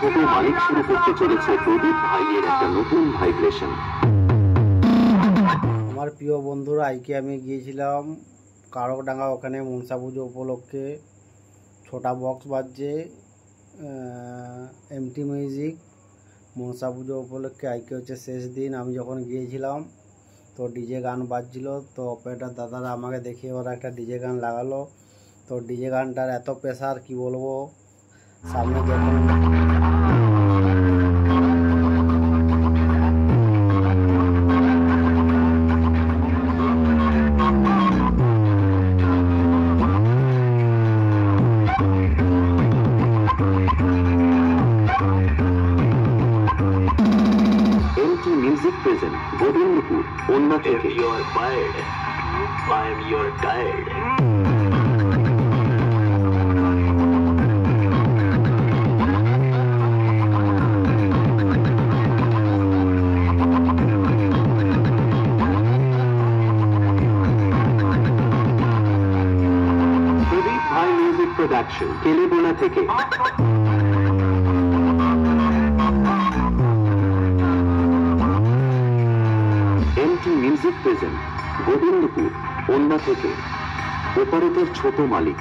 ছোট মালিক শুরু করতে চলেছে প্রদীপ ভাইয়ের একটা নতুন ভাইব্রেশন। আমার প্রিয় বন্ধুরা, আজকে আমি গিয়েছিলাম কারকডাঙ্গা, ওখানে মনসা পুজো উপলক্ষে ছোটা বক্স বাজছে, এমটি মিউজিক। মনসা পুজো উপলক্ষে আজকে হচ্ছে শেষ দিন। আমি যখন গিয়েছিলাম তো ডিজে গান বাজছিল, তো অপারেটর দাদারা আমাকে দেখিয়ে ওরা একটা ডিজে গান লাগালো। তো ডিজে গানটার এত প্রেসার কি বলবো, সামনে যখন এমটি মিউজিক প্রেজেন্ট গোবিন্দপুর ওন্না থেকে। If you are fired, I am your guide. প্রদীপ ভাই মিউজিক প্রোডাকশন, কেলেবোনা থেকে। এমটি মিউজিক প্রেজেন্ট গোবিন্দপুর ওন্না থেকে। অপারেটর ছোট মালিক।